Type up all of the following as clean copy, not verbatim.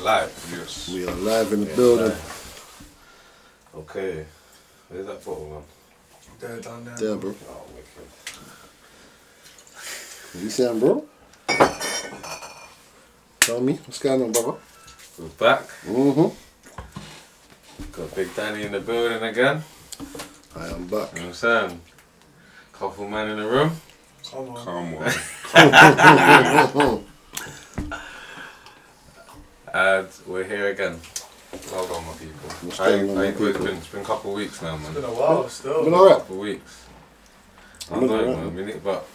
Live. Yes. We are live in the building. Okay. Where's that bottle gone? There, down there. There, bro. Oh, wicked. You saying, bro? Tell me, what's going on, brother? We're back. Mm-hmm. Got Big Danny in the building again. I am back. You know what I'm saying? Couple men in the room. Come on. And we're here again. Hold on, my people. What's going on, my people? It's been a couple of weeks now, man. It's been a while still. Been alright. A couple of weeks. I know, man. But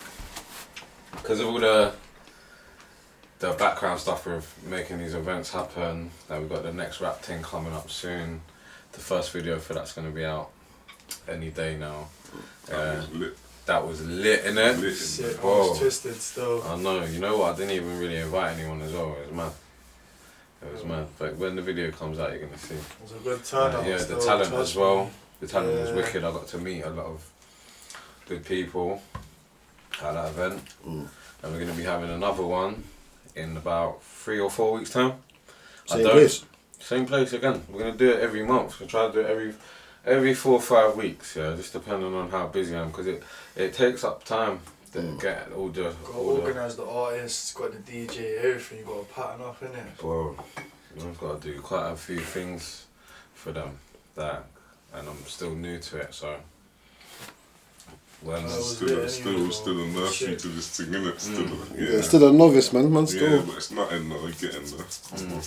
because of all the background stuff with making these events happen, that we've got the next rap thing coming up soon. The first video for that's going to be out any day now. That was lit, innit? Shit, I was twisted still. I know. You know what? I didn't even really invite anyone as well. It was mad. It was mad. But when the video comes out, you're going to see. It was a good turnout. Yeah, still, the talent as well. The talent was Yeah. wicked. I got to meet a lot of good people at that event. And we're going to be having another one in about 3 or 4 weeks' time. Same place? Same place again. We're going to do it every month. We'll try to do it every 4 or 5 weeks, yeah, just depending on how busy I am, because it takes up time to get all the... Got to organise the artists, got the DJ, everything, you got to pattern up, innit? Bro, I've got to do quite a few things for them, and I'm still new to it, so... Still a nursery to this thing, innit? Still a novice, man. Still. Yeah, but it's nothing that we're getting there.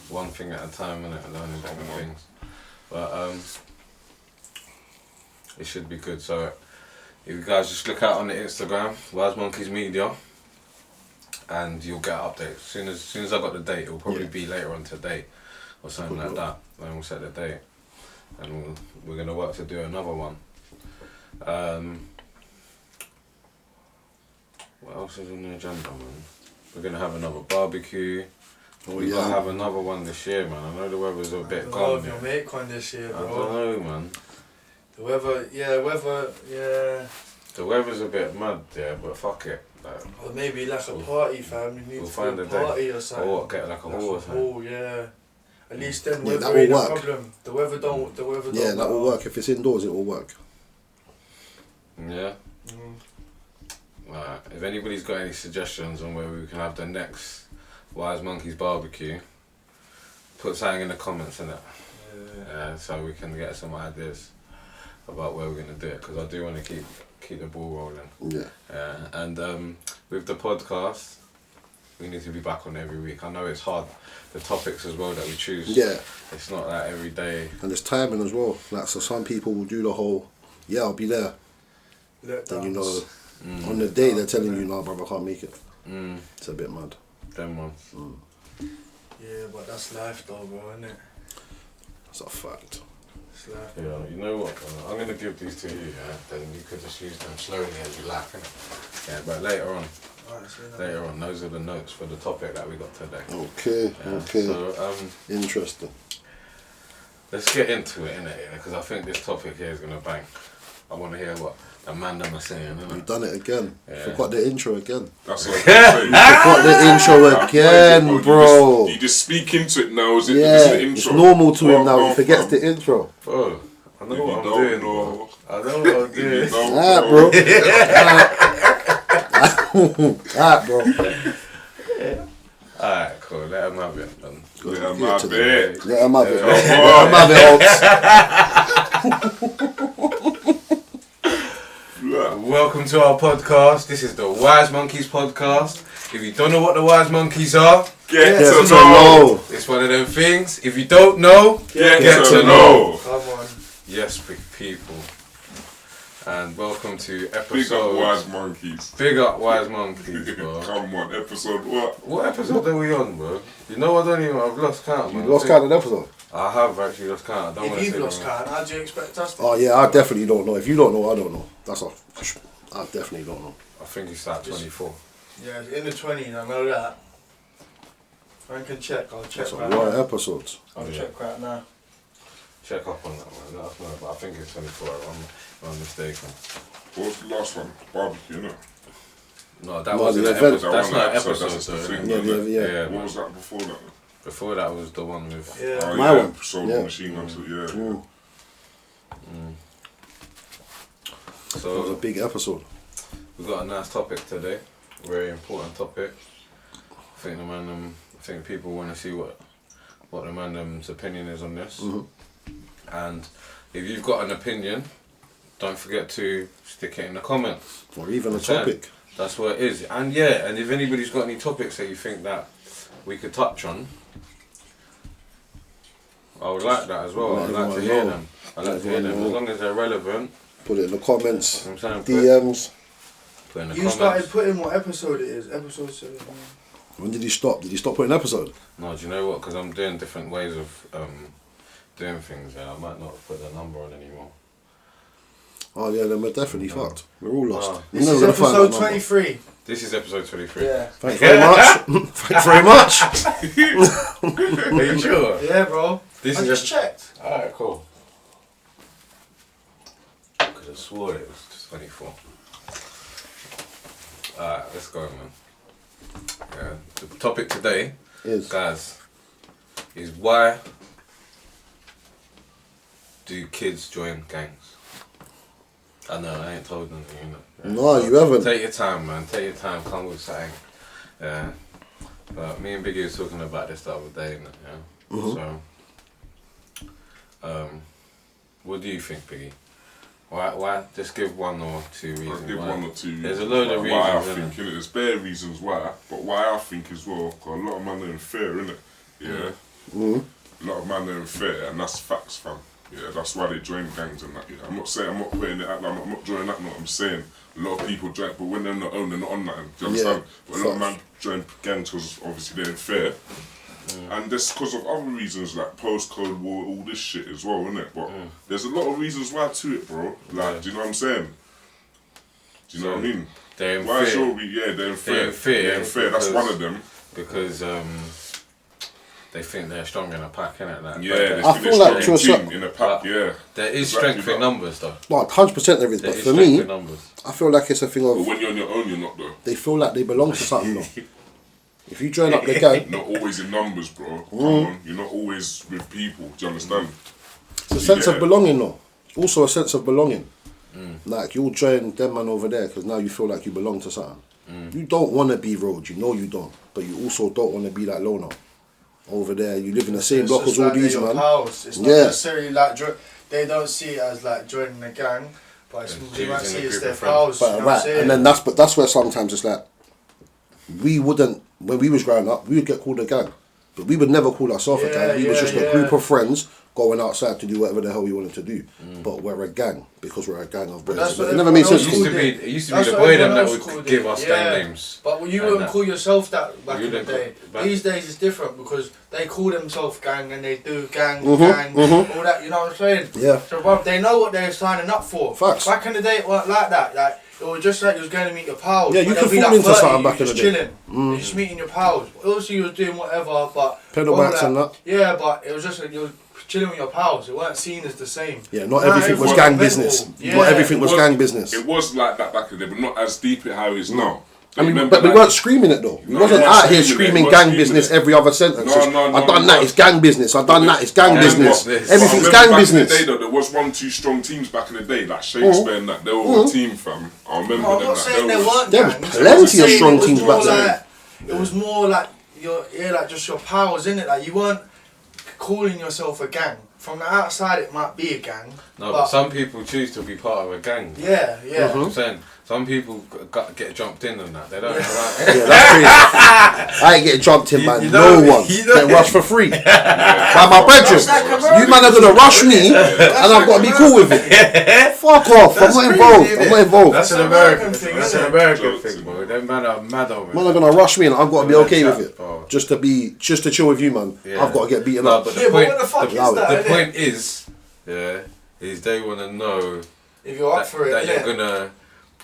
One thing at a time, innit? Learning different things. But it should be good. So if you guys just look out on the Instagram, Wise Monkeys Media, and you'll get updates. As soon as I got the date, it'll probably be later on today or something like that. Then we'll set the date, and we're gonna work to do another one. What else is on the agenda, man? We're gonna have another barbecue. We're gonna have another one this year, man. I know the weather's a bit gone. If you'll make one this year, bro. I don't know, man. The weather. The weather's a bit mad, yeah, but fuck it. Or maybe like a party, fam. You need to find a party or something. Or what? Get like a hall or something. Oh yeah. At least then that weather will ain't a work. problem. The weather don't. Yeah, that will work. If it's indoors, it will work. Yeah. If anybody's got any suggestions on where we can have the next Wise Monkeys barbecue, put something in the comments, innit? Yeah. So we can get some ideas about where we're gonna do it, because I do want to keep the ball rolling. Yeah. And with the podcast, we need to be back on every week. I know it's hard, the topics as well that we choose. Yeah. It's not like every day. And there's timing as well. Like, so some people will do the whole, yeah, I'll be there. Then you know, on the day they're telling you, no, brother, I can't make it. It's a bit mad. Them ones. Yeah, but that's life though, bro, isn't it? That's a fact. It's life. Yeah, you know what? I'm gonna give these to you, yeah. Then you could just use them slowly as you like, innit? Yeah, but later on. Those are the notes for the topic that we got today. Okay. So interesting. Let's get into it, innit? Because I think this topic here is gonna bang. I want to hear what the man them are saying, innit? You've done it again. Yeah. Forgot the intro again. That's what I'm forgot the intro again, bro. You just speak into it now, is it? Yeah, This is the intro. It's normal to him now. He forgets the intro. Bro, I know what I'm doing, bro. I know what I'm doing. Alright, bro. Alright, bro. Alright, cool. Let him have it, man. Let him have it. Let him have it. Let him have it, Welcome to our podcast. This is the Wise Monkeys podcast. If you don't know what the Wise Monkeys are, get to know. It's one of them things. If you don't know, get to know. Come on. Yes, big people. And welcome to episode... Big up Wise Monkeys. Big up Wise Monkeys, bro. Come on, episode what? What episode are we on, bro? You know, I've lost count, man. You lost count of the episode? I have actually lost count. If you've lost count, how do you expect us to? Oh yeah, I definitely don't know. If you don't know, I don't know. That's all. I definitely don't know. I think it's like 24. Yeah, in the 20s, I know that. I can check, I'll check right now. Right episodes. I'll check right now. Check up on that, man. Let us know, but I think it's 24 if I'm mistaken. What was the last one? Barbecue, innit? No, that wasn't an episode. That's not an episode. That's the thing. Yeah. What was that before that? Before that was the one with. Yeah. My one. Sold Yeah. Machine Gun to, yeah. That was a So big episode. we've got a nice topic today. Very important topic. I think people want to see what the man's opinion is on this. And if you've got an opinion, don't forget to stick it in the comments. Or even a Okay. topic. That's what it is. And yeah, and if anybody's got any topics that you think that we could touch on, I would like that as well. Let I'd like to everyone hear know. them. I'd Let like to hear them. everyone As know. long as they're relevant, Put it in the comments. you know what I'm saying? DMs. Put in the You comments. started putting what episode it is. Episode 7. When did he stop? Did he stop putting episode? No, do you know what? Because I'm doing different ways of doing things, and I might not put the number on anymore. Oh yeah, then we're definitely fucked. We're all lost. Ah. We're This never is gonna find that episode number. 23. This is episode 23. Yeah. Thanks very much. Thanks very much. Are you sure? Yeah, bro. This I is just checked. Alright, cool. I could have swore it was 24. Alright, let's go, man. Yeah, the topic today, Is guys, is why do kids join gangs? I know, I ain't told them, you know. no, you haven't. Take your time, man. Take your time. Come with something. Yeah. But me and Biggie was talking about this the other day, innit, yeah. So, what do you think, Biggie? Why? Just give one or two reasons. I'll give why. one or two. There's a load of why I reasons, think, innit? innit? There's bare reasons why, but why I think as well, because a lot of man are unfair, innit? Yeah. A lot of man are unfair, and that's facts, fam. Yeah, that's why they join gangs and that. Yeah. I'm not saying, I'm not putting it out, I'm not joining that, no, I'm saying a lot of people join, but when they're not on, they're not on nothing. Do you understand? But a lot of man join gangs because obviously they're unfair. And that's because of other reasons like post-Cold War, all this shit as well, innit? But there's a lot of reasons why to it, bro. Like, do you know what I'm saying? Do you know what I mean? They're in Why is fear. your they're unfair. They're in fear, They're unfair. That's because- one of them. Because they think they're strong in a pack, innit? Like, Yeah, but they I think feel they're like strong to a team in a pack. Yeah. there is Exactly strength in that. numbers, though. No, 100% there is. There But is for strength me, in numbers. I feel like it's a thing But of when you're on your own, you're not though. they feel like they belong to something though. If you join up the gang, Not always in numbers, bro. Come on, you're not always with people. Do you understand? it's a sense of Yeah. belonging though. It's also a sense of belonging. Like you'll join them man over there because now you feel like you belong to something. You don't want to be road, you know you don't. But you also don't want to be like Lono. Over there, you live in the same It's block just as all like they're these your man. pals. It's not Yeah. necessarily like they don't see it as like joining a gang, but it's, they might choosing see a it's group their of friends. pals. You know But what I'm right, saying? and then that's where sometimes it's like we wouldn't when we was growing up, we would get called a gang. But we would never call ourselves a Yeah, gang. We was yeah, just a yeah. group of friends going outside to do whatever the hell we wanted to do. But we're a gang because we're a gang of that's brothers. what It never made everyone sense It to used me. to called be, it. it used to be That's the what boy them everyone that else would called give it. us Yeah. gang names. But you And wouldn't that. call yourself that back You in the didn't day. call- back- These days it's different because they call themselves gang and they do gang, all that, you know what I'm saying? Yeah. So bro, they know what they're signing up for. Facts. Back in the day it weren't like that. Like it was just like you was going to meet your pals. Yeah, you When could they'd be fall like into 30, something back you in the just day. chilling. You're just meeting your pals. Also you was doing whatever, but Pedal all bikes and that. Yeah, but it was just like you were chilling with your pals. It weren't seen as the same. Yeah, not Nah, everything was everyone gang mental. business. Yeah. Not everything was It gang business. It was like that back in the day, but not as deep as how it is now. I mean, Remember, but we like- weren't screaming it though. We No, wasn't we weren't out here screaming it, screaming we gang weren't business screaming it. every other sentence. No, Just, no, I've no, done we that, weren't. it's gang business. I've done that, it's gang I business. remember- I Everything's remember gang back business. In the day, though, there was 1-2 strong teams back in the day, like Shakespeare and that. They were a team, fam. I remember No, I'm them. not like, saying there was- weren't There was gangs. plenty I'm of saying strong it was teams more back then. like- It was more like like just your pals, innit? Like you weren't calling yourself a gang. From the outside, it might be a gang. No, but some people choose to be part of a gang. Yeah, yeah. You know what I'm saying? Some people get jumped in and that. They don't know Yeah, that's crazy. I ain't getting jumped in by You no know- one. you know- Get rushed for free. By my brethren. That's like American You man are gonna rush me and I've got to be cool with it. Fuck off. I'm not involved. I'm not involved. That's an That's an American American thing. thing, That's isn't an it? American Jokes, thing, bro. Them man are mad over Man it. are gonna rush me and I've got to be okay with it. Bro. Just to chill with you, man. Yeah. I've got to get beaten No, up. but Yeah, but what the fuck is the- that? The innit? point is they want to know if you're up that, for it, that innit? you're gonna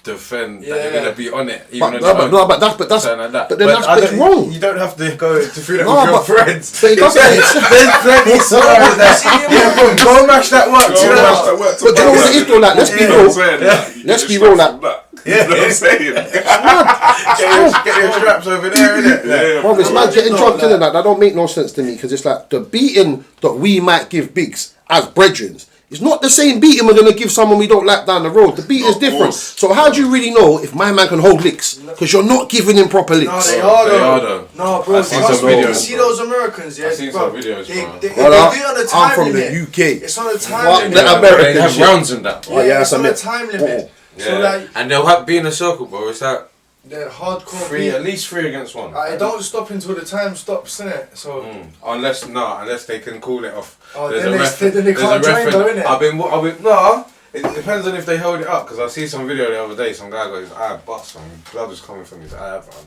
defend, that Yeah. you're gonna be on it, even But on no, your but own. no, but that's Something like that. but then that's I it's don't- wrong. You don't have to go to through that No, with your but- friends. But it doesn't. There's plenty of scenarios that Yeah, bro, go and mash that work. Go you and know? mash that work to But you know what it is though? Like, let's be You know what I'm real. saying? Like, you Let's get be your real. stuff Like, from that. You know what I'm saying? Get your straps over there, innit? Yeah, Bro, it's I mad getting didn't drunk know in that. That don't make no sense to me because it's like the beating that we might give bigs as brethren. It's not the same beating we're going to give someone we don't like down the road. The beating is Of different. course. So how do you really know if my man can hold licks? Because you're not giving him proper No, licks. they are They though. are though. No, bro. I've seen trust some me, videos, you see bro. those Americans, yeah, I've seen bro. some videos, They, bro. they, Well, they do it on the time I'm from limit. the UK. It's on the time Fuck limit. that American They have shit. rounds and that, bro. Oh, yeah, it's that's a on the myth. time limit. Yeah. So like, And they'll be in a circle, bro. It's like they're hardcore. three, at least 3 against 1. It don't stop until the time stops, innit? So. Unless they can call it off. Oh, There's then a they- ref- then they there's can't a ref join in- though, innit? No, it depends on if they hold it up. Because I see some video the other day, some guy got his eye bust and blood was coming from his eye, fam.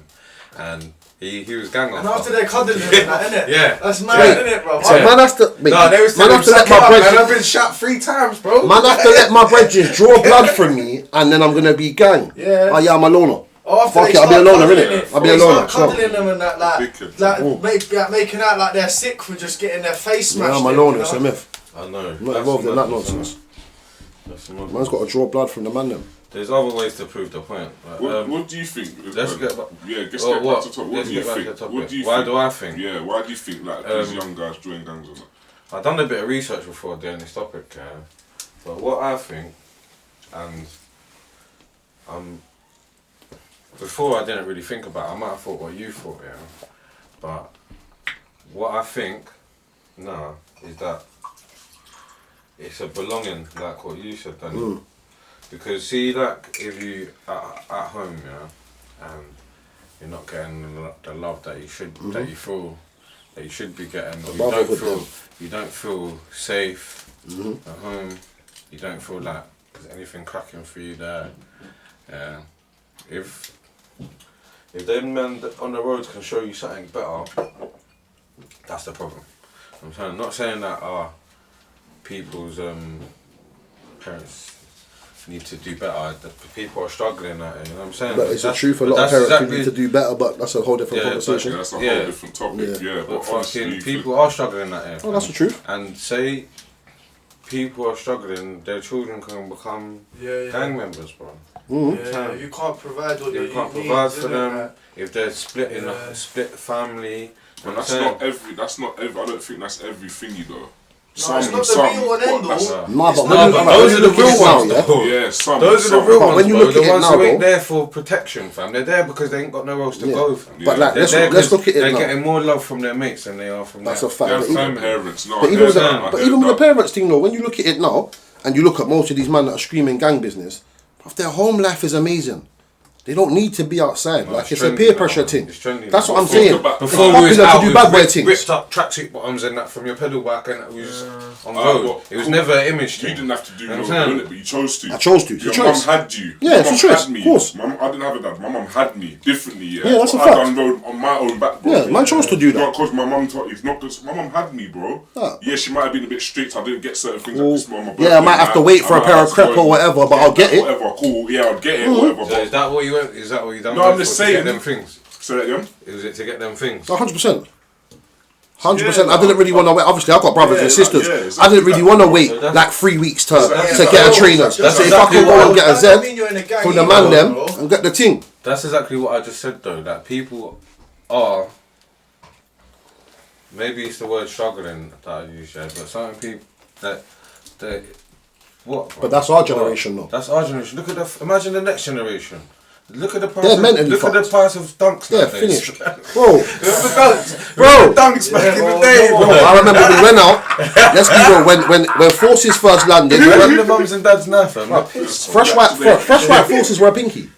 And he was gang And after they're cuddling and that, innit? Yeah. That's mad, innit, bro? So man has to, mate, No, they was man telling have to him, let suck it my up, man. brethren, I've been shot 3 times, bro. man have to let my brethren draw blood from me, and then I'm gonna be gang. Yeah. Oh yeah, I'm a loner. After Fuck they it, I'll be a start loner, cuddling innit? it, I'll be a they loner. start cuddling them and that, Dickheads. like making out like they're sick for just getting their face Yeah, smashed. I'm a in, loner. you It's a know? myth. I know. I'm not involved in that nonsense. Man's got to draw blood from the man them. There's other ways to prove the point. Like, What do you think? let's get back. Let's Oh, get what? back to top. What Let's do you get back to think? the topic. What do you Why think? do I think? Yeah, why do you think like these young guys join gangs and that? I've done a bit of research before doing this topic, but what I think, and before I didn't really think about it, I might have thought what you thought, yeah. But what I think now is that it's a belonging, like what you said, Danny. Because see, like if you at home, yeah, and you're not getting the love that you should, that you feel that you should be getting, or you don't feel safe at home. You don't feel like there's anything cracking for you there. Yeah, if them men on the roads can show you something better, that's the problem. I'm not saying that people's parents need to do better. The people are struggling at it, you know what I'm saying? But it's the truth. A lot of parents need to do better, but that's a whole different conversation. That's a whole different topic. Yeah, But but us, fucking youth, people are struggling at it. Oh, that's the truth. And say people are struggling, their children can become gang members, bro. Yeah, you can't provide what You can't provide for them if they're split in a split family. But that's not every. I don't think that's every thingy though. No, it's not the real and end all. Nah, but those are the real ones, yeah. though. Yeah, some. Those are the real But ones, when you bro. look The at it ones now, who ain't though- there for protection, fam. They're there because they ain't got nowhere else to go, fam. But like, They're let's there let's 'cause look at it they're now. getting more love from their mates than they are from That's their a fact. Their But even, parents, no. but even with the, I but even with the parents thing though, when you look at it now and you look at most of these men that are screaming gang business, bruv, their home life is amazing. They don't need to be outside. No, like it's it's a trendy peer now, pressure man. thing. It's trendy That's now. what I'm Before- saying. before It's Before we was popular out to do with bad boy things. ripped up tracksuit bottoms and that from your pedal bike and that, we was on road. Well, It was cool. never an image You thing. didn't have to do You no know what I'm good, saying? but you chose to. I chose to. It's a Your choice. mum had you. Yeah, Your it's a mum choice, had me. of course. I didn't have a dad. My mum had me differently. Yeah, Yeah, that's a But fact. I done road on my own back, bro. Yeah, man chose to do that. Not because my mum taught. It's not because my mum had me, bro. Yeah, she might have been a bit strict. I didn't get certain things like this on my birthday. Yeah, I might have to wait for a might pair have of to crep go or whatever, but I'll get it. Whatever, cool. Yeah, I'll get it. Whatever. So is But that what you went? Is that what you done? No, I'm for, just to get saying. them things. say that again. Was it to get them things? 100%. 100%. I didn't really want to wait. Obviously, I've got brothers Yeah, and sisters. like, yeah, exactly. I didn't really want to wait So that's- like 3 weeks to Exactly. get a trainer. So if I can go and get a That don't Z mean you're in a gang from the either, man them bro. and get the thing. That's exactly what I just said though. That people are. Maybe it's the word struggling that I use, yeah, but some people that what? But that's our generation, though. That's our generation. Look at imagine the next generation. Look at the price. They're mentally look at the fucked. price of dunks. Yeah, nowadays. finished. Bro, Remember dunks? Bro. Remember dunks back in the day, bro, bro. I remember we went out. Let's be real. When Forces first landed, Remember the mums and dads now, fam? fresh white Forces were a pinky.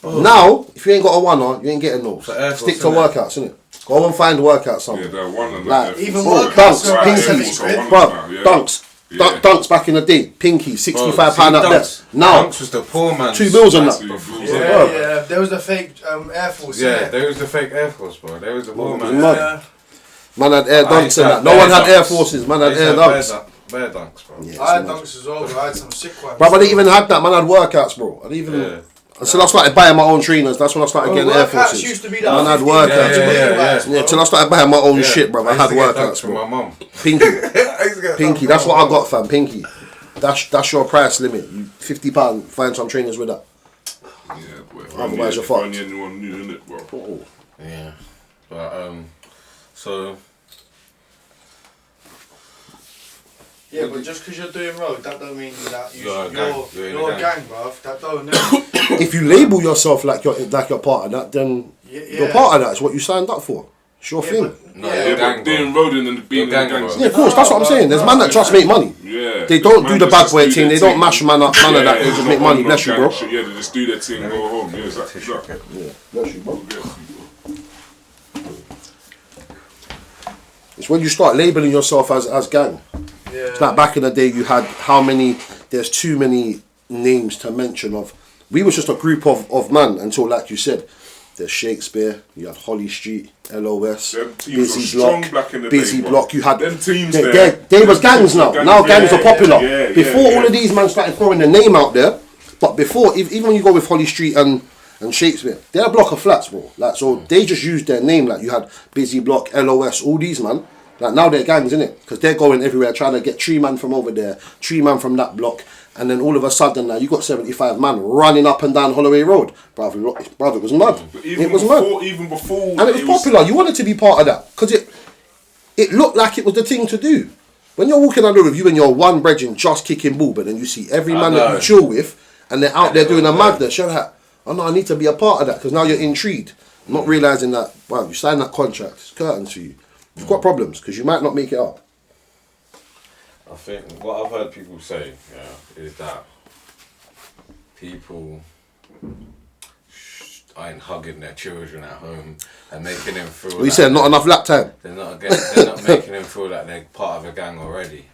Now, if you ain't got a one on, you ain't getting those. Air Force, Stick to innit? workouts, innit? Go and find workouts Yeah, somewhere. they're one and Like, that. even bro, workouts dunks, are about pinkies, 70 quid. bro, Yeah. dunks. Yeah. Dunks back in the day, pinky, £65 up there. Now, dunks was the poor man's. 2 mils on that. Absolutely. Yeah, yeah. There was the fake Air Force. Yeah, innit? there was the fake Air Force, bro. There was the poor Bro, man's. mad. Yeah. Man had air I used dunks to and have that. No one bare had Air dunks. Forces, man I had used to air have dunks. bare dunks, bro. Yeah, I had it's mad. dunks as well, but I had some sick ones. Bro, I didn't even have that, man. I had workouts, bro. I didn't even. Yeah. Until I started buying my own trainers, that's when I started getting Air Workouts Forces. used to be Man, I had 15 workouts, grand yeah, to yeah, wear, yeah. bro. Yeah, till I started buying my own Yeah. shit, bro. I used had to get dunks workouts, from my bro. mum. Pinky, I used to get pinky. dunks That's from what my I got, fam. Pinky. That's your price limit. You £50. Find some trainers with that. Yeah, boy. Otherwise you're if only fucked. anyone knew, innit, bro? Oh. Yeah. But so Yeah, but just because you're doing road, that don't mean that You're a gang. you're a gang, bruv. That don't. If you label yourself like you're part of that, then you're part of that. It's what you signed up for. It's your thing. no, Yeah, you're Yeah, gang, but bro. doing roading and being in gang, gangs. bro. Yeah, of course, that's what I'm saying. There's man that just make money. Yeah. They don't do Man the just bad boy do thing, their they don't mash man up, none of that, they they're just not make on money, no bless you, gang bro. shit. Yeah, they just do their thing and go home. Yeah, exactly. Yeah, bless you, bro. Yeah. It's when you start labelling yourself as gang. Yeah. It's like back in the day you had how many, there's too many names to mention of. We was just a group of man until, like you said, there's Shakespeare, you had Holly Street, LOS, Them teams Busy were strong Block, back in the Busy day, bro. Block, you had Them teams they, there. they was Them gangs teams now. were Now gangs yeah, are popular. yeah, Before yeah. all of these man started throwing the name out there, but before, even when you go with Holly Street and Shakespeare, they're a block of flats, bro. Like, so they just used their name. Like, you had Busy Block, LOS, all these man. Like, now they're gangs, innit? Because they're going everywhere trying to get 3 man from over there, 3 man from that block, and then all of a sudden now you got 75 man running up and down Holloway Road. Brother, it was mad. But It was mad. Even before, And it was popular. You wanted to be part of that because it looked like it was the thing to do. When you're walking down the road with you and your one brethren just kicking ball, but then you see every man that you chill with and they're out there doing a madness, you're like, oh no, I need to be a part of that because now you're intrigued. Not realising that, wow, you signed that contract, it's curtains for you. You've got problems because you might not make it up. I think what I've heard people say, is that people ain't hugging their children at home and making them feel. Well, you said not enough lap time. They're not making them feel like they're part of a gang already.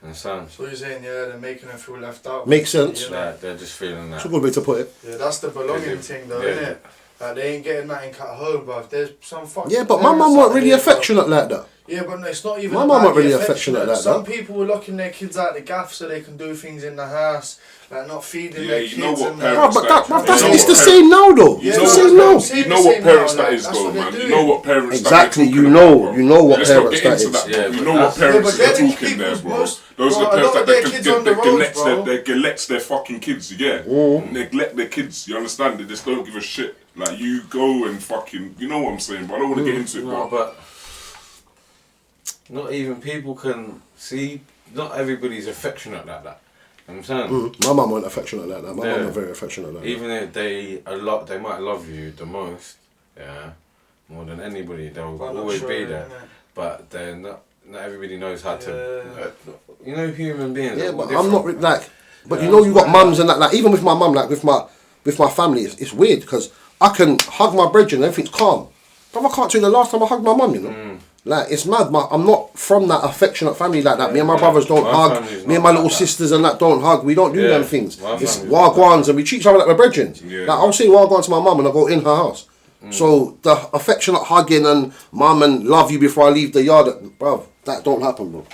Understand? So you're saying, yeah, they're making them feel left out. Makes sense. Yeah, They're just feeling that. That's a good way to put it. yeah, that's the belonging thing, though, Yeah. innit? Like, they ain't getting nothing at home, bruv. There's some fucking. Yeah, but my mum weren't really affectionate like that. Yeah, but no, it's not even. My about mum weren't the really affectionate like Some that. people were locking their kids out the gaff so they can do things in the house, like not feeding Yeah, their you kids. know what and parents Bro, that. but You know it's the what same now though. Yeah, It's the no, same no, now. see, You the know what same parents now, that like, is that's though, what they're man. You doing. know what parents Exactly, that you they're know- talking about, you know what Let's not parents get that into is. that, Yeah, bro. You but know what that's- parents Yeah, but are they're the talking there, people's bro. most- Those bro, are a the parents lot that of their kids on the roads, bro. they neglect their fucking kids, yeah. Neglect their kids, you understand? They just don't give a shit. Like, you go and fucking, you know what I'm saying, but I don't want to get into it, No, bro. but not even people can see. Not everybody's affectionate like that. You know what I'm saying? My mum weren't affectionate like that. My Yeah. mum was very affectionate like that. Even if they might love you the most, more than anybody. They'll But not always sure, be there. innit? But they're not. Not everybody knows how to. You know, human beings. Yeah, are but all I'm not different. like. But you know, you got mums and that. Like even with my mum, like with my family, it's weird because I can hug my brethren and everything's calm. But I can't tell you the last time I hugged my mum. You know, like it's mad. I'm not from that affectionate family like that. Me and my brothers don't My hug. family's Me and not my like little that. sisters and that don't hug. We don't do Yeah, them things. my It's family's not wagwans and we treat each other like we're brethren. Yeah. Like I'll say wagwan to my mum and I go in her house. So the affectionate hugging and mum and love you before I leave the yard, bruv, that don't happen, bro.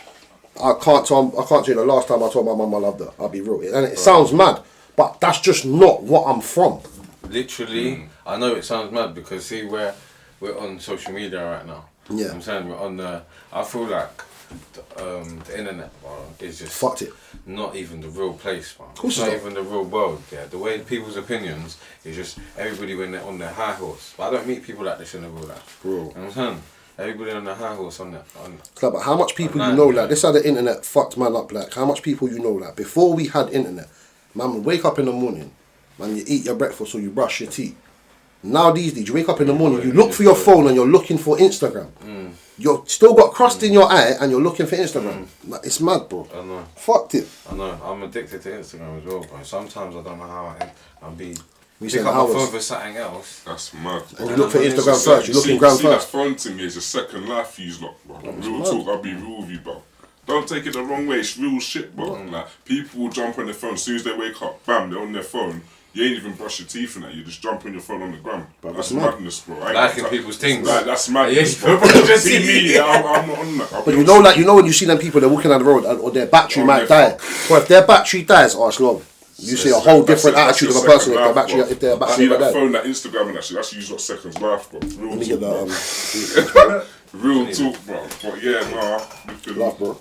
I can't tell you the last time I told my mum I loved her. I'll be real, and it sounds mad, but that's just not what I'm from. Literally, I know it sounds mad because see we're on social media right now. Yeah. You know what I'm saying we're on the. I feel like the internet, bro, is just Fucked it. not even the real place, man. course It's not it's even the real world. Yeah, the way people's opinions is just everybody when they're on their high horse. But I don't meet people like this in the real life. Bro. You know what I'm saying? Everybody on their high horse on that. It's like, but how much people you Online, know, yeah. like, this how the internet fucked man up, like, how much people you know, like, before we had internet, man would wake up in the morning, man, you eat your breakfast or you brush your teeth. Now these days, you wake up in the morning, you look for your phone and you're looking for Instagram. You're still got crust in your eye and you're looking for Instagram. Like, it's mad, bro. I know. Fucked it. I know. I'm addicted to Instagram as well, bro. Sometimes I don't know how I'll be. We Pick said up my hours. phone for something else. That's mad. And you look for It's Instagram just first, you look in ground See, that first. phone thing is a second life for you lot, bro. Real mad. talk, I'll be real with you, bro. Don't take it the wrong way, it's real shit, bro. Like, people will jump on their phone, as soon as they wake up, bam, they're on their phone. You ain't even brush your teeth and that, you just jump on your phone on the gram. That's that's mad. madness, bro. I ain't Liking got people's time. things. Like, that's madness, Yeah, bro. bro, just See see- me, I'm not on that. I'll But be you know, honest. like, you know when you see them people, they're walking down the road or their battery Oh, might yeah. die. Or if their battery dies, oh, it's long. You see a whole different attitude of a person if their battery, if their See battery that died. phone, that Instagram and that shit, that's used like seconds life, bro. Real Let me talk, get bro. that, Real talk, bro. But yeah, nah. laugh, bro.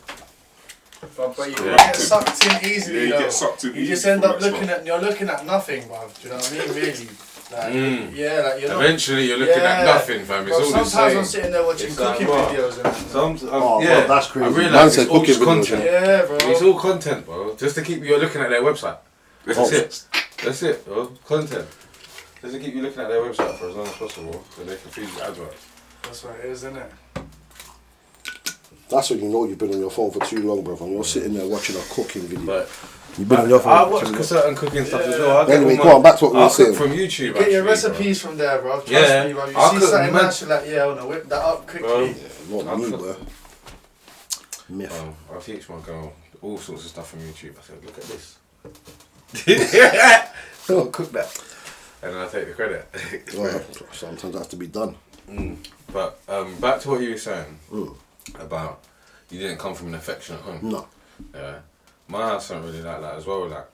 But you Yeah. get sucked in easily. Yeah, you though. get sucked in You easy just end from up that looking stuff. at. You're looking at nothing, bruv. Do you know what I mean? Really. Like, yeah, like you're not. Eventually, you're looking at nothing, fam. It's Bro, all the sometimes same. I'm sitting there watching It's like, cooking what? videos and that. Oh, yeah, bro, that's crazy. I Man realise said it's all cooking just videos, content. Yeah, bro. It's all content, bro. Just to keep you looking at their website. That's Oh. it. That's it, bro. Content. Just to keep you looking at their website for as long as possible, so they can feed you adverts. That's what it is, isn't it? That's when you know you've been on your phone for too long, bro. When you're sitting there watching a cooking video. But You've been on your phone I for watch too long. certain cooking stuff as well. I get Anyway, all go on, back to what we I were cook saying. from YouTube. You get your actually, recipes from there, bro. Trust Yeah. me, bro. You I see cook something mad- nice, you're like, yeah, I wanna whip that up quickly. Bro. Not me, I cook- bro. Myth. I teach my girl all sorts of stuff from YouTube. I said, look at this. Go cook that. And I take the credit. Well, sometimes that has to be done. But back to what you were saying Mm. about you didn't come from an affectionate home. No. Yeah. My house don't really like that as well, like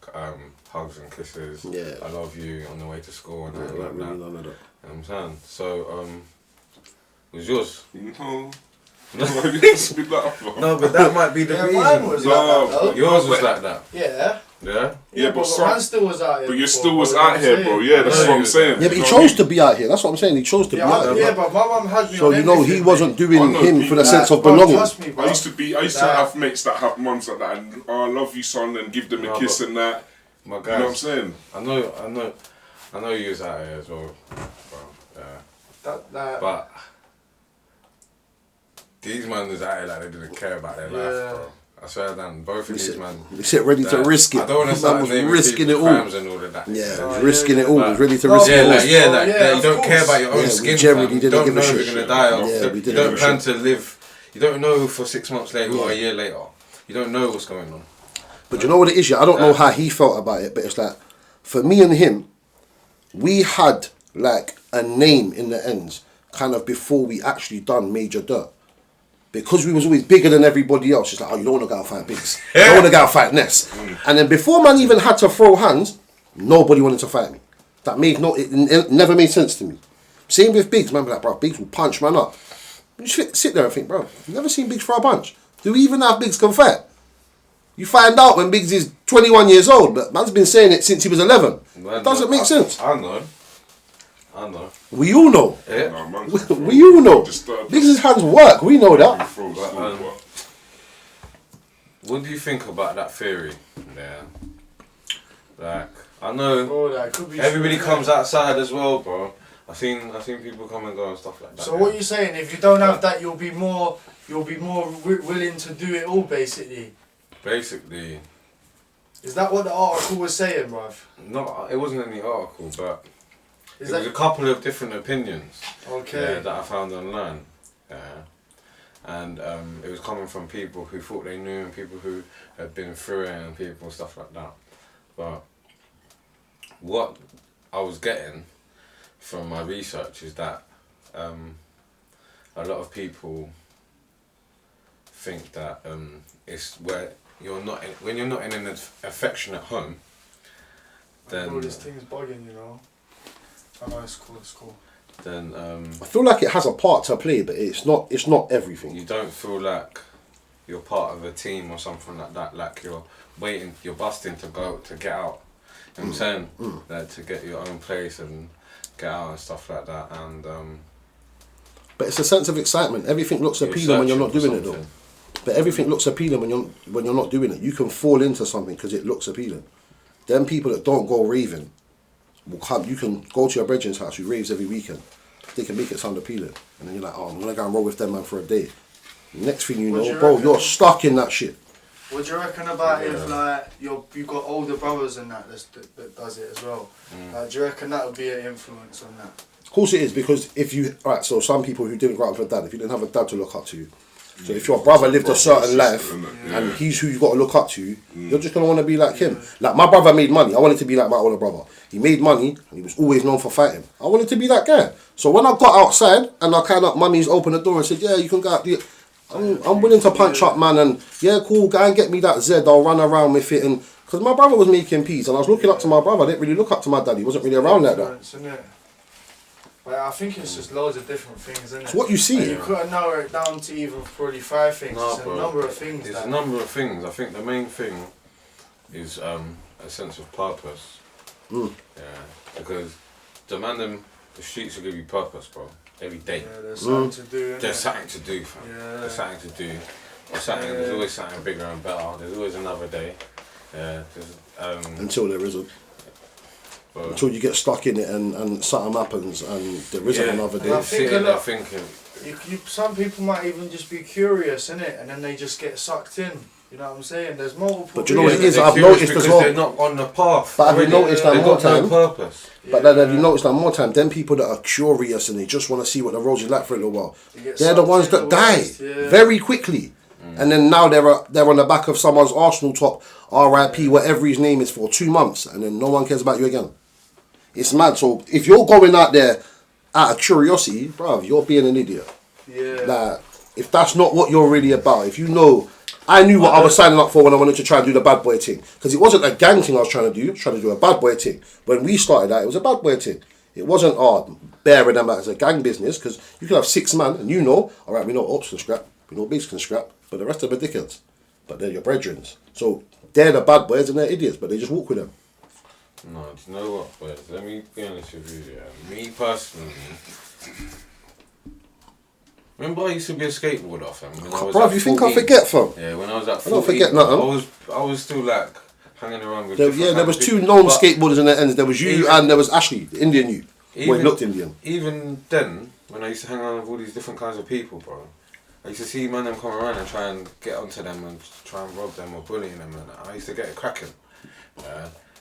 hugs and kisses. Yeah. I love you on the way to school and Yeah, everything like like really that. none of that. You know what I'm saying? So, was yours? No. It's been that, bro. No, but that might be the Yeah, reason. mine was No, like that, though. Yours was like that. Yeah. Yeah? Yeah, but man still was out here. But you before, still was bro, you know out here, what I'm bro. saying? Yeah, that's No, what I'm you- saying. Yeah, but he You know chose what to be out here. That's what I'm saying. He chose to be out here. Yeah, but my mum had me So on you know he everything, wasn't mate. doing I know him he- for the Like, sense of bro, belonging. Trust me, bro. I used to Nah. have mates that have mums like that, and oh, I love you, son, and give them a No, kiss but- and that. My You know what I'm guys, saying? I know you was out here as well. Bro. Yeah. That, But these man was out here like they didn't care about their Yeah. life, bro. I swear, Dan, both of these man. He said ready to Like, risk it. I don't want to Man start was naming risking it people's all. crimes and all of that. Yeah, he Oh, was yeah, risking yeah. it all. He was ready to No, risk Yeah, it all. like, yeah, like, Yeah, yeah, you of don't care course. about your own Yeah, we skin. generally fam. You didn't don't give a know if shit. you're gonna die off. Yeah, we You didn't don't give a plan shit. to live. You don't know for 6 months later or a Yeah. year later. You don't know what's going on. But you know what it is, yeah? I don't know how he felt about it, but it's like, for me and him, we had like a name in the ends kind of before we actually done Major Dirt. Because we was always bigger than everybody else. It's like, oh, you don't want to go and fight Biggs. You don't want to go and fight Ness. And then before man even had to throw hands, nobody wanted to fight me. That made it never made sense to me. Same with Biggs, man, be like, bro, Biggs will punch man up. You just sit there and think, bro, I've never seen Biggs throw a punch. Do we even know if Biggs can fight? You find out when Biggs is 21 years old, but man's been saying it since he was 11. Man, It doesn't make sense. I know. We all know. Yeah. No, man, We all know. Disturbed. Biggs' hands work. We know He that. throws But, full, but- What do you think about that theory? Yeah. Like, I know bro, that could be everybody true, comes innit? outside as well, bro. I seen people come and go and stuff like that. So what you saying? If you don't have that, you'll be more willing to do it all, basically. Basically, Is that what the article was saying, bruv? no, it wasn't any article, but Is it was a that couple of different opinions. okay? Yeah, that I found online. Yeah. And it was coming from people who thought they knew and people who had been through it and people stuff like that. But what I was getting from my research is that a lot of people think that it's where you're not in, when you're not in an affectionate home, then Bro, this thing's bugging, you know. I know it's cool. It's cool. then I feel like it has a part to play, but it's not everything. you don't feel like you're part of a team or something like that, like you're busting to get out. You know what I'm saying? Like to get your own place and get out and stuff like that, and But it's a sense of excitement. Everything looks you're appealing when you're not searching doing for it though. something. But everything looks appealing when you're not doing it. You can fall into something because it looks appealing. Them people that don't go raving will come. You can go to your brethren's house who raves every weekend. They can make it sound appealing, and then you're like, oh, I'm gonna go and roll with them man for a day. Next thing you What do know, you bro, reckon? you're stuck in that shit. What do you reckon about Yeah. if like you've got older brothers and that does it as well? Do you reckon that would be an influence on that? Of course it is, because if you right, so some people who didn't grow up with a dad, if you didn't have a dad to look up to, so if your brother lived a certain life and he's who you got to look up to, you're just gonna want to be like him. Like my brother made money, I wanted to be like my older brother. He made money and he was always known for fighting. I wanted to be that guy. So when I got outside and I kind of mummy's opened the door and said, yeah, you can go out there. I'm willing to punch up, man, and yeah, cool, go and get me that Z. I'll run around with it, and because my brother was making peas, and I was looking up to my brother. I didn't really look up to my dad. He wasn't really around like that. Influence, innit? But I think it's just loads of different things, isn't it? It's what you see. And you couldn't narrow it down to even probably 5 things. No, It's a bro. number of things. It's that- a number of things. I think the main thing is a sense of purpose. Mm. Yeah, because the streets will give you purpose, bro. Every day. Yeah, there's something to do. Innit? There's something to do, fam. Yeah. There's something to do. There's always something bigger and better. There's always another day. Yeah. Until there isn't. But Until you get stuck in it and something happens and there isn't another And I day. think sitting a there lot- thinking. Some people might even just be curious, innit? And then they just get sucked in. You know what I'm saying? There's multiple. But you know what it is? They're I've curious noticed as because well. they're not on the path. But have you already. noticed that They've more got no time? purpose. But then have you noticed that more time, them people that are curious and they just want to see what the roads is like for a little while, they're the ones that die very quickly. And then now they're on the back of someone's Arsenal top, RIP, whatever his name is, for 2 months, and then no one cares about you again. It's mad. So if you're going out there out of curiosity, bruv, you're being an idiot. Yeah. Like, if that's not what you're really about, if you know, I knew what I was signing up for when I wanted to try and do the bad boy thing. Because it wasn't a gang thing I was trying to do. I was trying to do a bad boy thing. When we started that, it was a bad boy thing. It wasn't bearing them out as a gang business, because you can have 6 men and you know, all right, we know Ops can scrap, we know Bigs can scrap, but the rest of them are dickheads. But they're your brethren. So they're the bad boys and they're idiots, but they just walk with them. No, do you know what, boys? Let me be honest with you. Yeah. Me personally, remember I used to be a skateboarder, fam. When I was Bruv, at you think I 14? forget, fam? Yeah, when I was at 14, I don't forget nothing. I was still like hanging around with. There, different there was kinds 2 of known people. But skateboarders in the ends. There was you even- and there was Ashley, the Indian you. Well, he looked Indian. Even then, when I used to hang around with all these different kinds of people, bro, I used to see man them come around and try and get onto them and try and rob them or bullying them, and I used to get it cracking.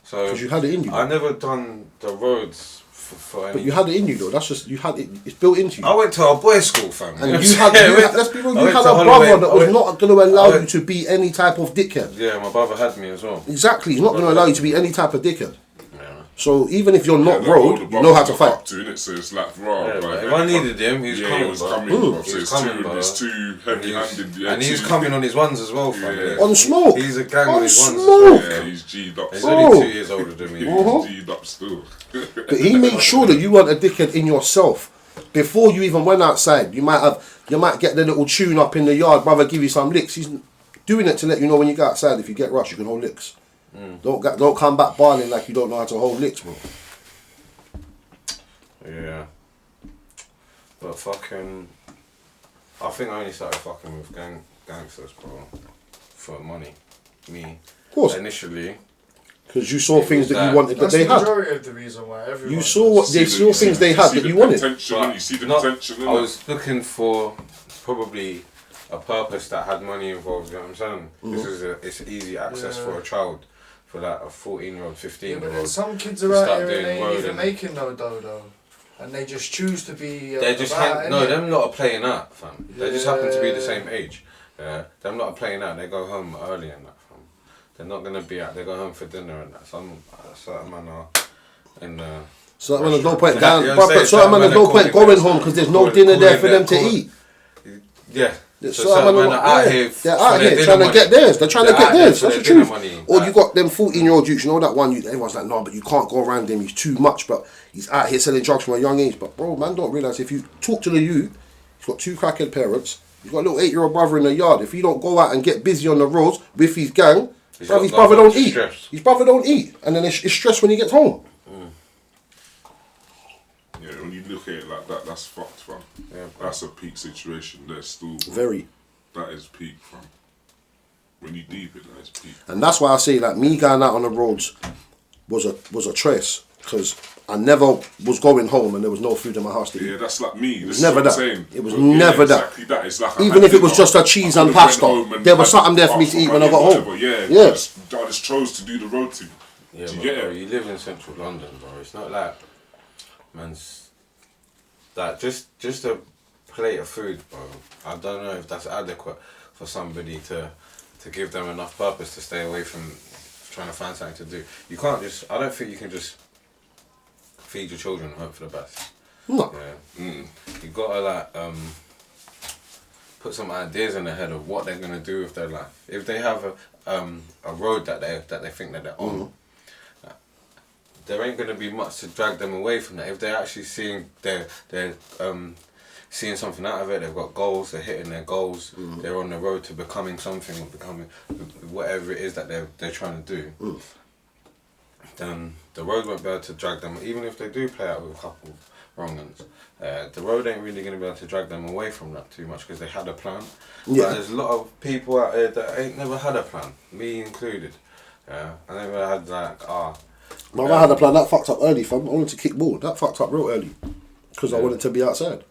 So Because you had it in you. I never done the roads for any. But you had it in you though. That's just, you had it. It's built into you. I went to a boys' school, fam. And you had, let's be real, you had a brother that was not going to allow you to be any type of dickhead. Yeah, my brother had me as well. Exactly, he's not going to allow you to be any type of dickhead. Yeah. So even if you're not Yeah, road, like, you know how to look fight. up to, innit? So it's like, raw. Yeah, like, if I needed him, he was coming, he was bro. coming, bro. So He was coming, bro. it's too heavy-handed. Yeah, And he was too- coming on his ones as well, fam. Yeah. On smoke. He's a gang On on his ones as smoke. well. Yeah, he's G'd up. He's still. only 2 years older than me. Uh-huh. He's G'd up still. But he made sure that you weren't a dickhead in yourself. Before you even went outside, you might get the little tune up in the yard, brother, give you some licks. He's doing it to let you know when you go outside, if you get rushed, you can hold licks. Don't come back barling like you don't know how to hold licks, bro. Yeah. But fucking, I think I only started fucking with gangsters, bro, for money. Me. Of course. Initially. Because you saw things that you wanted that That's they the had. majority of the reason why everyone. You saw what they saw things they had that you wanted. You see the not- potential. I was looking for probably a purpose that had money involved, you know what I'm saying? It's easy access for a child, for like a 14-year-old, Yeah, 15-year-old. but then some kids to are out start here and doing they ain't road even and- making no dough though. And they just choose to be. They just about, no, innit? them lot are playing out, fam. They just happen to be the Yeah. same age. Yeah, them lot are playing out. They go home early and that, fam. They're not gonna be out. They go home for dinner and that. Some certain man are in the. So that man, there's no point You down. know what I'm But saying? certain man, there's no Calling point their going son, home because there's no calling- dinner there calling for them to their- eat. Yeah. So So certain men are out here. They're for out their here dinner trying to money. get theirs. They're trying to They're get out there theirs. for That's their the dinner truth. money. Or you got them 14-year-old dudes. You know that one? Everyone's like, no, but you can't go around him. He's too much. But he's out here selling drugs from a young age. But bro, man, don't realize if you talk to the youth, he's got 2 crackhead parents. He's got a little 8-year-old brother in the yard. If he don't go out and get busy on the roads with his gang, He's bruv, got his brother loads don't of eat. stress. His brother don't eat, and then it's stress when he gets home. Yeah, when you look at it like that, that's fucked, fam. Yeah, That's a peak situation. There's still Very. that is peak, fam. When you deep it, that is peak. And that's why I say like me going out on the roads was a choice, because I never was going home and there was no food in my house to eat. Yeah, that's like me. This never is what that. I'm saying. It was Yeah, never that. exactly that. It's like I Even had if it was dinner, just a cheese I and could've went pasta, home and there was had something there for me to half eat my when I got whatever. home. Yeah, Yeah. I just chose to do the road thing. Yeah, Do you but get bro, it? you live in central London, bro. It's not like man's like just a plate of food, bro. I don't know if that's adequate for somebody to give them enough purpose to stay away from trying to find something to do. You can't just. I don't think you can just feed your children and hope for the best. No. Yeah. You gotta like put some ideas in their head of what they're gonna do with their life. If they have a road that they think that they're on, there ain't gonna be much to drag them away from that. If they're actually seeing they're seeing something out of it, they've got goals, they're hitting their goals, they're on the road to becoming something, or becoming whatever it is that they're trying to do. Then the road won't be able to drag them, even if they do play out with a couple wrong ones. The road ain't really going to be able to drag them away from that too much because they had a plan. Yeah. But there's a lot of people out there that ain't never had a plan, me included. I never had Man, I had a plan that fucked up early, fam. I wanted to kick ball. That fucked up real early because I wanted to be outside.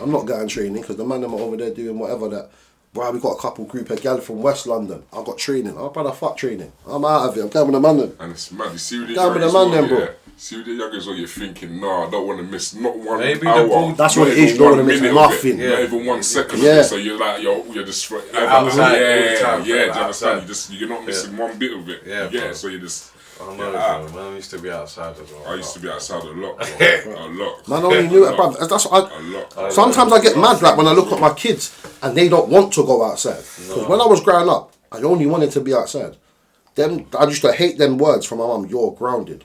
I'm not going training because the man them are over there doing whatever that. Bro, we got a couple group of gal from West London. I got training. Oh, brother, fuck training. I'm out of it. I'm going with the man them. And it's mad. You see with the Down with the youngers, man well, then, bro. yeah. See with the youngers, you're thinking, nah, I don't want to miss not one Maybe the hour. ball- That's not what it is, even you don't 1 wanna miss minute of it, nothing. Not even 1 second Yeah. of it. So you're like, you're just outside all the time, do you understand? outside. You're not missing one bit of it. Yeah, Yeah, bro. so you just. I know, bro. Man, I used to be outside as well. I used to be outside a lot, bro. A lot. Man, I only knew it, bruv. That's what A lot. sometimes I get mad like when I look at my kids and they don't want to go outside. Because when I was growing up, I only wanted to be outside. I used to hate them words from my mum. You're grounded.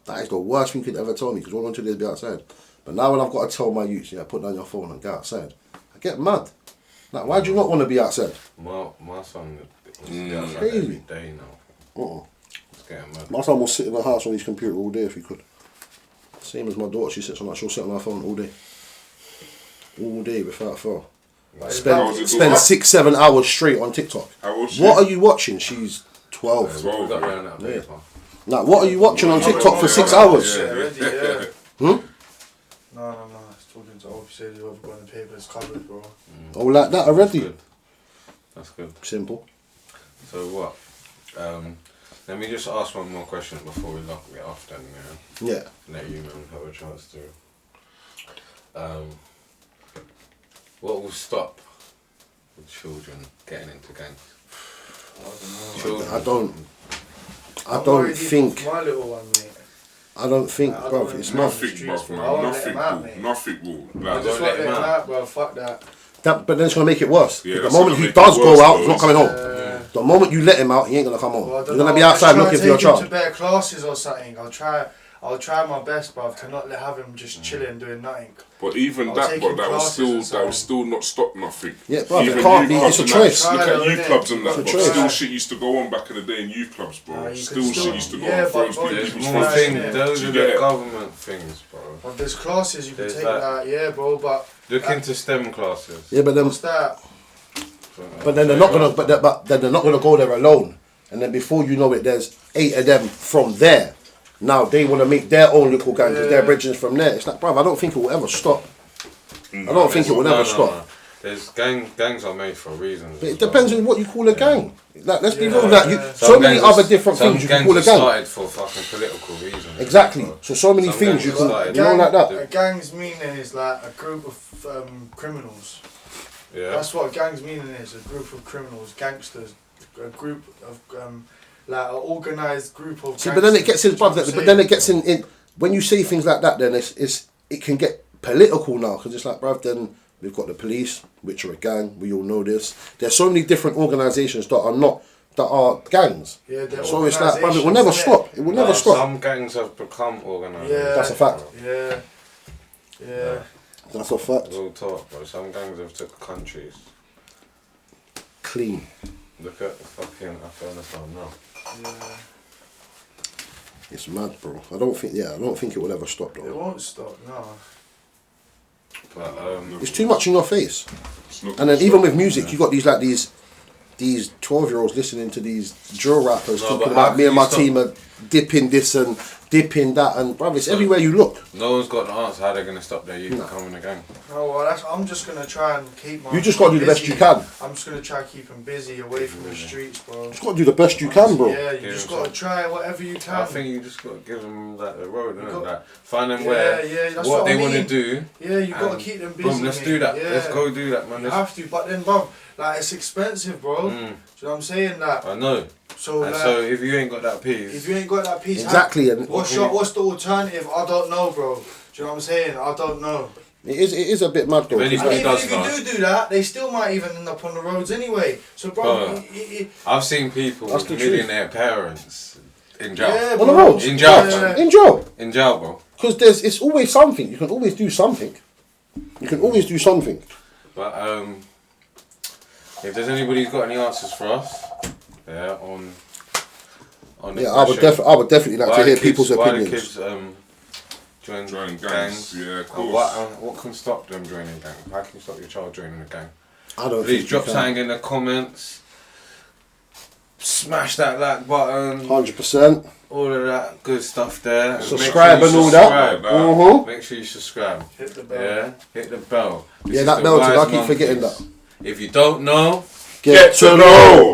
That is the worst thing you could ever tell me because all I wanted to do is be outside. But now when I've got to tell my youths, put down your phone and go outside, I get mad. Like, why do you not want to be outside? My son wants to be outside Crazy. every day now. It's getting mad. My son will sit in the house on his computer all day if he could. Same as my daughter, she'll sit on her phone all day. All day without fail. Spend 6-7 hours straight on TikTok. How old is she? What are you watching? She's 12. 12. Got around that Yeah. paper. Like, what are you watching on TikTok for 6 hours? Yeah, already, yeah. Hmm? No. It's talking to Obi said you have got the papers covered, bro. Oh, like that already? Good. That's good. Simple. So what? Let me just ask one more question before we lock it off then, yeah? Yeah. Let you man have a chance to. What will stop with children getting into gangs? Children. I don't I'm worried think. for my little one, mate. I don't think, I don't bruv. wanna It's be not. Nothing, streets, bruv, bro. man. I won't let Nothing him out, will. mate. Nothing will. I Like, just let want him him out. out, bro. Fuck that. That, but then it's gonna make it worse. Yeah, the that's moment gonna he make does it go worse, out, though, he's not coming home. Yeah. The moment you let him out, he ain't gonna come home. Well, I don't You're gonna know, be I'll outside just try looking for and your take him child. to better classes or something. I'll try my best, bruv, to not have him just chilling doing nothing. But even I'll that, take but him that will classes still and so on. not stop nothing. Yeah, bruv, Even it can't be. youth It's a clubs and that, choice. Look at Try youth though, clubs and that, It's a but choice. still shit used to go on back in the day in youth clubs, bro. You Still can shit used to go yeah, on. Throws but There's people's more Right, things. yeah. Those Do are you the get it? government things, bro. But there's classes you can There's take that. that, yeah, bro. But Look into STEM classes. Yeah, but then what's that? then they're not gonna. But then they're not gonna go there alone. And then before you know it, there's 8 of them from there. Now they want to make their own little gang because they're bridging from there. It's like, bruv, I don't think it will ever stop. I don't think it will ever stop. There's gangs are made for reasons. But it as well. depends on what you call a gang. Like, let's be Yeah. real. Like, so Some many gangs other different some things you can gangs call a are gang. started for fucking political reasons. Exactly. So many Some things gangs you are can, started- you know, like that. A gang's meaning is like a group of criminals. Yeah. That's what a gang's meaning is. A group of criminals, gangsters, a group of like an organised group of. See, but then it gets in, gangsters, do you know bruv. what I'm But then it saying? gets in. When you say things like that, then it can get political now because it's like, bruv. Then we've got the police, which are a gang. We all know this. There's so many different organisations that are gangs. Yeah, they're So it's like, bruv, it will organisations, never innit? stop. It will never stop. Some gangs have become organised. Yeah, That's a fact. Yeah. That's a fact. Real talk, bro. Some gangs have took countries. Clean. Look at fucking Afghanistan now. Yeah. It's mad, bro. I don't think it will ever stop, It though. won't stop, no. But It's too much in your face. It's not And then gonna even stop. with music, you got these 12-year-olds listening to these drill rappers No, talking but how about me can and you my stop? team are dipping this and dipping that, and bruv, it's everywhere you look. no one's got the answer how they're gonna stop their youth becoming a gang. Oh well, I'm just gonna try and keep my. You just gotta do the best busy. you can. I'm just gonna try and keep them busy, away from the streets, bro. You just gotta do the best you can, bro. Yeah, you Yeah, just so- gotta try whatever you can. I think you just gotta give them like the road, innit? got- Like find them Yeah, where yeah, that's what what they I want to mean. do. Yeah, you gotta and keep them busy. boom, let's mate. do that. Yeah. Let's go do that, man. You Let's, have to, but then, bro, like it's expensive, bro. Do you know what I'm saying? Like, I know. so And like, so if you ain't got that piece, if you ain't got that piece, Exactly, and what's the alternative? I don't know, bro. Do you know what I'm saying? I don't know. it is a bit mad, though. If any- It's And like- even does if that. you do that, they still might even end up on the roads anyway. So, bro, I've seen people That's with the truth. millionaire parents In jail. Yeah, On the bro. roads. In jail. Yeah. In jail. In jail, bro. Because it's always something. You can always do something. You can always do something. But if there's anybody who's got any answers for us, yeah, on the Yeah, I would definitely like to hear people's opinions. Why the kids join gangs? Yeah, of And course. what can stop them joining gangs? How can you stop your child joining a gang? I don't Please think drop you can. something in the comments. Smash that like button. 100%. All of that good stuff there. And Subscribe make sure and you all that. subscribe. Make sure you subscribe. Hit the bell. Yeah, hit the bell. This Yeah, is that the bell too. Wise I keep forgetting Monkeys. that. If you don't know, Get to know.